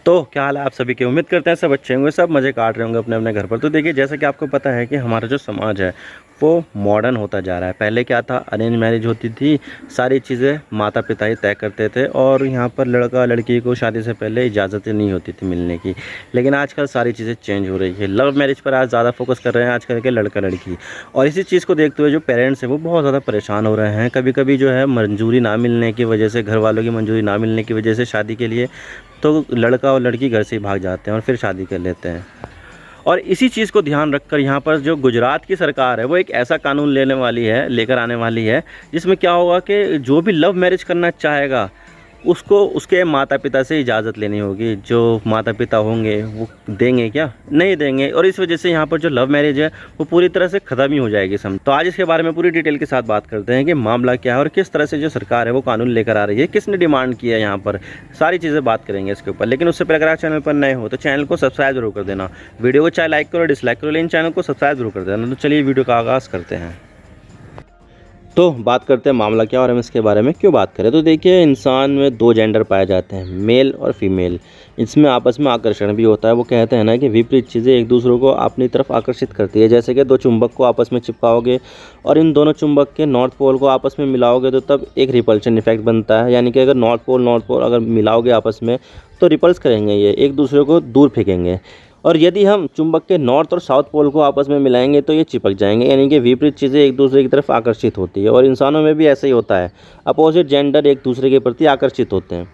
तो क्या हाल है आप सभी की। उम्मीद करते हैं सब अच्छे होंगे, सब मज़े काट रहे होंगे अपने अपने घर पर। तो देखिए, जैसा कि आपको पता है कि हमारा जो समाज है वो मॉडर्न होता जा रहा है। पहले क्या था, अरेंज मैरिज होती थी, सारी चीज़ें माता पिता ही तय करते थे और यहाँ पर लड़का लड़की को शादी से पहले इजाज़तें नहीं होती थी मिलने की। लेकिन आजकल सारी चीज़ें चेंज हो रही है। लव मैरिज पर आज ज़्यादा फोकस कर रहे हैं आजकल के लड़का लड़की, और इसी चीज़ को देखते हुए जो पेरेंट्स हैं वो बहुत ज़्यादा परेशान हो रहे हैं। कभी कभी जो है मंजूरी ना मिलने की वजह से, घर वालों की मंजूरी ना मिलने की वजह से शादी के लिए, तो लड़का और लड़की घर से ही भाग जाते हैं और फिर शादी कर लेते हैं। और इसी चीज़ को ध्यान रखकर यहाँ पर जो गुजरात की सरकार है वो एक ऐसा कानून लेकर आने वाली है, जिसमें क्या होगा कि जो भी लव मैरिज करना चाहेगा उसको उसके माता पिता से इजाज़त लेनी होगी। जो माता पिता होंगे वो देंगे क्या, नहीं देंगे, और इस वजह से यहाँ पर जो लव मैरिज है वो पूरी तरह से ख़त्म ही हो जाएगी। तो आज इसके बारे में पूरी डिटेल के साथ बात करते हैं कि मामला क्या है और किस तरह से जो सरकार है वो कानून लेकर आ रही है, किसने डिमांड किया है। यहाँ पर सारी चीज़ें बात करेंगे इसके ऊपर। लेकिन उससे पहले अगर आप चैनल पर नए हो तो चैनल को सब्सक्राइब जरूर कर देना। वीडियो को चाहे लाइक करो डिसलाइक करो, लेकिन चैनल को सब्सक्राइब जरूर कर देना। तो चलिए वीडियो का आगाज़ करते हैं। तो बात करते हैं मामला क्या और हम इसके बारे में क्यों बात करें। तो देखिए, इंसान में दो जेंडर पाए जाते हैं, मेल और फीमेल। इसमें आपस में आकर्षण भी होता है। वो कहते हैं ना कि विपरीत चीज़ें एक दूसरों को अपनी तरफ आकर्षित करती है। जैसे कि दो चुंबक को आपस में चिपकाओगे और इन दोनों चुंबक के नॉर्थ पोल को आपस में मिलाओगे तो तब एक रिपल्शन इफेक्ट बनता है। यानी कि अगर नॉर्थ पोल अगर मिलाओगे आपस में तो रिपल्स करेंगे, ये एक दूसरे को दूर फेंकेंगे। और यदि हम चुंबक के नॉर्थ और साउथ पोल को आपस में मिलाएंगे तो ये चिपक जाएंगे। यानी कि विपरीत चीज़ें एक दूसरे की तरफ आकर्षित होती है, और इंसानों में भी ऐसा ही होता है। अपोजिट जेंडर एक दूसरे के प्रति आकर्षित होते हैं।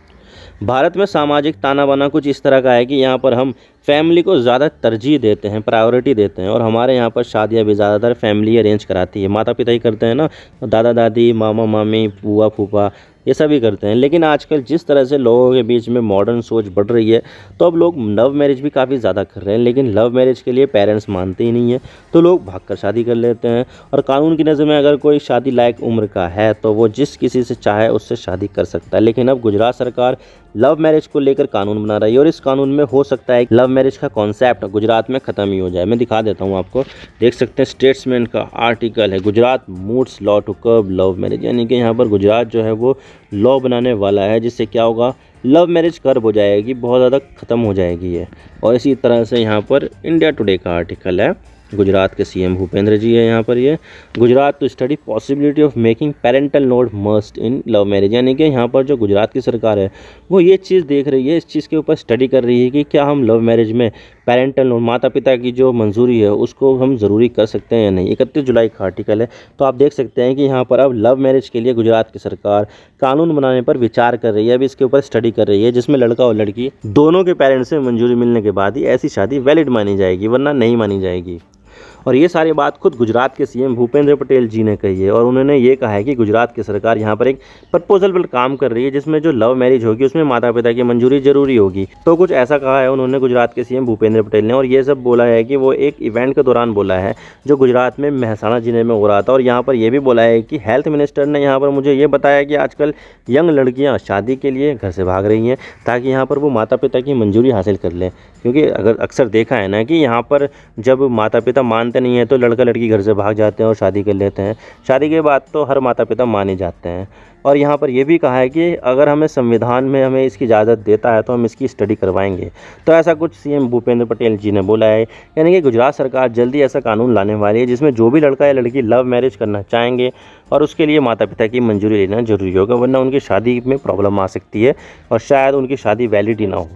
भारत में सामाजिक ताना बाना कुछ इस तरह का है कि यहाँ पर हम फैमिली को ज़्यादा तरजीह देते हैं, प्रायोरिटी देते हैं। और हमारे यहाँ पर शादियाँ भी ज़्यादातर फैमिली अरेंज कराती है, माता पिता ही करते हैं ना, दादा दादी, मामा मामी, बुआ फूफा, ये सभी करते हैं। लेकिन आजकल जिस तरह से लोगों के बीच में मॉडर्न सोच बढ़ रही है, तो अब लोग लव मैरिज भी काफ़ी ज़्यादा कर रहे हैं। लेकिन लव मैरिज के लिए पेरेंट्स मानते ही नहीं है, तो लोग भागकर शादी कर लेते हैं। और कानून की नज़र में अगर कोई शादी लायक उम्र का है तो वो जिस किसी से चाहे उससे शादी कर सकता है। लेकिन अब गुजरात सरकार लव मैरिज को लेकर कानून बना रही है, और इस कानून में हो सकता है लव मैरिज का कॉन्सेप्ट गुजरात में ख़त्म ही हो जाए। मैं दिखा देता हूँ आपको, देख सकते हैं स्टेट्समैन का आर्टिकल है, Gujarat moves law to curb love marriage. यानी कि यहाँ पर गुजरात जो है वो लॉ बनाने वाला है, जिससे क्या होगा, लव मैरिज कर्ब हो जाएगी, बहुत ज़्यादा ख़त्म हो जाएगी ये। और इसी तरह से यहाँ पर इंडिया टुडे का आर्टिकल है, गुजरात के सीएम भूपेंद्र जी है यहाँ पर। ये Gujarat to study possibility of making parental nod must in love marriage. यानी कि यहाँ पर जो गुजरात की सरकार है वो ये चीज़ देख रही है, इस चीज़ के ऊपर स्टडी कर रही है कि क्या हम लव मैरिज में पेरेंटल नोट, माता पिता की जो मंजूरी है उसको हम ज़रूरी कर सकते हैं या नहीं। 31 जुलाई का आर्टिकल है। तो आप देख सकते हैं कि यहाँ पर अब लव मैरिज के लिए गुजरात की सरकार कानून बनाने पर विचार कर रही है, अभी इसके ऊपर स्टडी कर रही है, जिसमें लड़का और लड़की दोनों के पेरेंट्स से मंजूरी मिलने के बाद ही ऐसी शादी वैलिड मानी जाएगी, वरना नहीं मानी जाएगी। और ये सारी बात खुद गुजरात के सीएम भूपेंद्र पटेल जी ने कही है। और उन्होंने ये कहा है कि गुजरात की सरकार यहाँ पर एक प्रपोजल पर काम कर रही है, जिसमें जो लव मैरिज होगी उसमें माता पिता की मंजूरी जरूरी होगी। तो कुछ ऐसा कहा है उन्होंने, गुजरात के सीएम भूपेंद्र पटेल ने। और ये सब बोला है कि वो एक इवेंट के दौरान बोला है जो गुजरात में मेहसाणा जिले में हो रहा था। और यहाँ पर यह भी बोला है कि हेल्थ मिनिस्टर ने यहाँ पर मुझे ये बताया कि आजकल यंग लड़कियाँ शादी के लिए घर से भाग रही हैं ताकि यहाँ पर वो माता पिता की मंजूरी हासिल कर लें। क्योंकि अगर अक्सर देखा है ना कि यहाँ पर जब माता पिता मानते नहीं हैं तो लड़का लड़की घर से भाग जाते हैं और शादी कर लेते हैं। शादी के बाद तो हर माता पिता माने जाते हैं। और यहाँ पर यह भी कहा है कि अगर हमें संविधान में हमें इसकी इजाज़त देता है तो हम इसकी स्टडी करवाएंगे। तो ऐसा कुछ सीएम भूपेंद्र पटेल जी ने बोला है। यानी कि गुजरात सरकार जल्दी ऐसा कानून लाने वाली है जिसमें जो भी लड़का या लड़की लव मैरिज करना चाहेंगे और उसके लिए माता पिता की मंजूरी लेना जरूरी होगा, वरना उनकी शादी में प्रॉब्लम आ सकती है और शायद उनकी शादी वैलिड ही ना हो।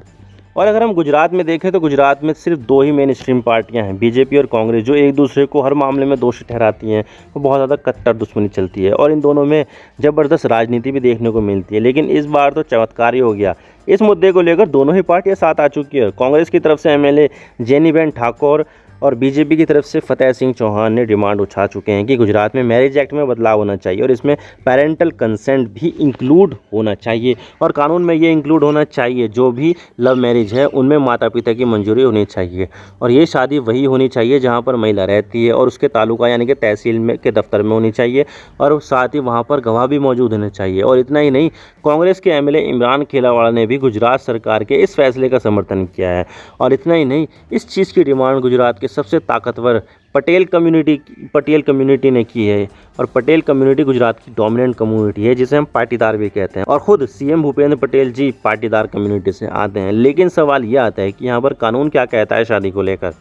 और अगर हम गुजरात में देखें तो गुजरात में सिर्फ दो ही मेन स्ट्रीम पार्टियां हैं, बीजेपी और कांग्रेस, जो एक दूसरे को हर मामले में दोषी ठहराती हैं। वो बहुत ज़्यादा कट्टर दुश्मनी चलती है और इन दोनों में ज़बरदस्त राजनीति भी देखने को मिलती है। लेकिन इस बार तो चमत्कार ही हो गया, इस मुद्दे को लेकर दोनों ही पार्टियां साथ आ चुकी है। कांग्रेस की तरफ से एमएलए जेनीबेन ठाकुर और बीजेपी की तरफ से फतेह सिंह चौहान ने डिमांड उठा चुके हैं कि गुजरात में मैरिज एक्ट में बदलाव होना चाहिए और इसमें पेरेंटल कंसेंट भी इंक्लूड होना चाहिए। और कानून में ये इंक्लूड होना चाहिए, जो भी लव मैरिज है उनमें माता पिता की मंजूरी होनी चाहिए। और ये शादी वही होनी चाहिए जहाँ पर महिला रहती है और उसके तालुका यानी कि तहसील में के दफ्तर में होनी चाहिए, और साथ ही वहाँ पर गवाह भी मौजूद होने चाहिए। और इतना ही नहीं, कांग्रेस के एमएलए इमरान खेलावाड़ा ने भी गुजरात सरकार के इस फैसले का समर्थन किया है। और इतना ही नहीं, इस चीज़ की डिमांड गुजरात की सबसे ताकतवर पटेल कम्युनिटी ने की है। और पटेल कम्युनिटी गुजरात की डोमिनेंट कम्युनिटी है, जिसे हम पाटीदार भी कहते हैं। और ख़ुद सीएम भूपेंद्र पटेल जी पाटीदार कम्युनिटी से आते हैं। लेकिन सवाल यह आता है कि यहाँ पर कानून क्या कहता है शादी को लेकर।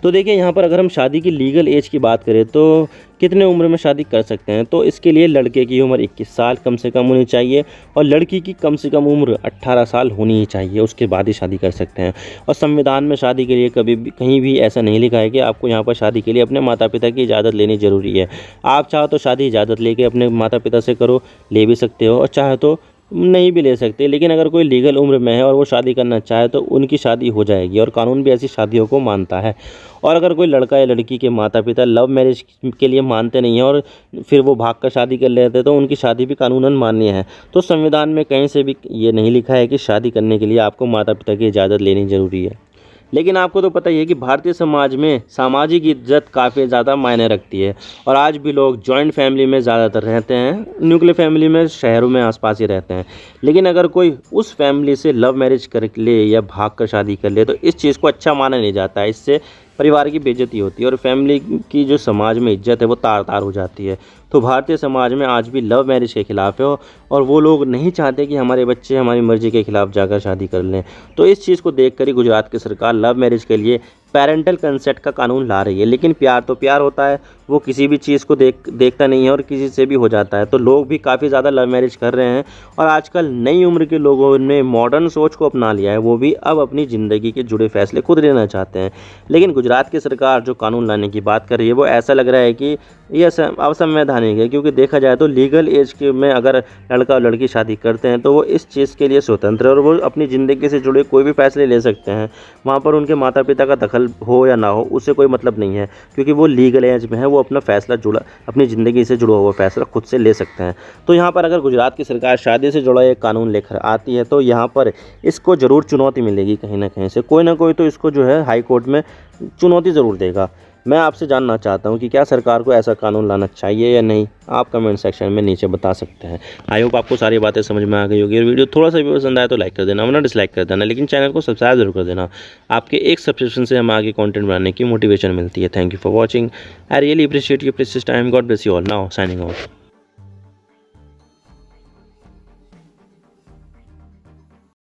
तो देखिए, यहाँ पर अगर हम शादी की लीगल एज की बात करें तो कितने उम्र में शादी कर सकते हैं, तो इसके लिए लड़के की उम्र 21 साल कम से कम होनी चाहिए और लड़की की कम से कम उम्र 18 साल होनी ही चाहिए, उसके बाद ही शादी कर सकते हैं। और संविधान में शादी के लिए कभी भी कहीं भी ऐसा नहीं लिखा है कि आपको यहाँ पर शादी के लिए अपने माता पिता की इजाज़त लेनी ज़रूरी है। आप चाहो तो शादी इजाज़त लेके अपने माता पिता से करो, ले भी सकते हो, और चाहे तो नहीं भी ले सकते। लेकिन अगर कोई लीगल उम्र में है और वो शादी करना चाहे तो उनकी शादी हो जाएगी, और कानून भी ऐसी शादियों को मानता है। और अगर कोई लड़का या लड़की के माता पिता लव मैरिज के लिए मानते नहीं हैं और फिर वो भाग कर शादी कर लेते हैं, तो उनकी शादी भी कानूनन मान्य है। तो संविधान में कहीं से भी ये नहीं लिखा है कि शादी करने के लिए आपको माता पिता की इजाज़त लेनी ज़रूरी है। लेकिन आपको तो पता ही है कि भारतीय समाज में सामाजिक इज्जत काफ़ी ज़्यादा मायने रखती है, और आज भी लोग जॉइंट फैमिली में ज़्यादातर रहते हैं, न्यूक्लियर फैमिली में शहरों में आसपास ही रहते हैं। लेकिन अगर कोई उस फैमिली से लव मैरिज कर ले या भाग कर शादी कर ले, तो इस चीज़ को अच्छा माना नहीं जाता है। इससे परिवार की बेइज्जती होती है और फैमिली की जो समाज में इज्जत है वो तार तार हो जाती है। तो भारतीय समाज में आज भी लव मैरिज के खिलाफ है, और वो लोग नहीं चाहते कि हमारे बच्चे हमारी मर्ज़ी के खिलाफ जाकर शादी कर लें। तो इस चीज़ को देखकर ही गुजरात की सरकार लव मैरिज के लिए पेरेंटल कंसेंट का कानून ला रही है। लेकिन प्यार तो प्यार होता है, वो किसी भी चीज़ को देखता नहीं है और किसी से भी हो जाता है। तो लोग भी काफ़ी ज़्यादा लव मैरिज कर रहे हैं, और आजकल नई उम्र के लोगों ने मॉडर्न सोच को अपना लिया है। वो भी अब अपनी ज़िंदगी के जुड़े फैसले खुद लेना चाहते हैं। लेकिन गुजरात की सरकार जो कानून लाने की बात कर रही है, वो ऐसा लग रहा है कि ये असंवैधानिक है, क्योंकि देखा जाए तो लीगल एज के में अगर लड़का और लड़की शादी करते हैं तो वो इस चीज़ के लिए स्वतंत्र है, और वो अपनी ज़िंदगी से जुड़े कोई भी फैसले ले सकते हैं। वहाँ पर उनके माता पिता का दखल हो या ना हो, उससे कोई मतलब नहीं है, क्योंकि वो लीगल एज में है। वो अपना फैसला अपनी ज़िंदगी से जुड़ा हुआ फैसला खुद से ले सकते हैं। तो यहाँ पर अगर गुजरात की सरकार शादी से जुड़ा एक कानून लेकर आती है, तो यहाँ पर इसको ज़रूर चुनौती मिलेगी कहीं ना कहीं से। कोई ना कोई तो इसको जो है हाई कोर्ट में चुनौती ज़रूर देगा। मैं आपसे जानना चाहता हूं कि क्या सरकार को ऐसा कानून लाना चाहिए या नहीं। आप कमेंट सेक्शन में नीचे बता सकते हैं। आई होप आपको सारी बातें समझ में आ गई होगी। और वीडियो थोड़ा सा भी पसंद आए तो लाइक कर देना, वरना डिसलाइक कर देना, लेकिन चैनल को सब्सक्राइब जरूर कर देना। आपके एक सब्सक्रिप्शन से हमें आगे कंटेंट बनाने की मोटिवेशन मिलती है। Thank you for watching. I really appreciate your precious time. God bless you all. Now signing off.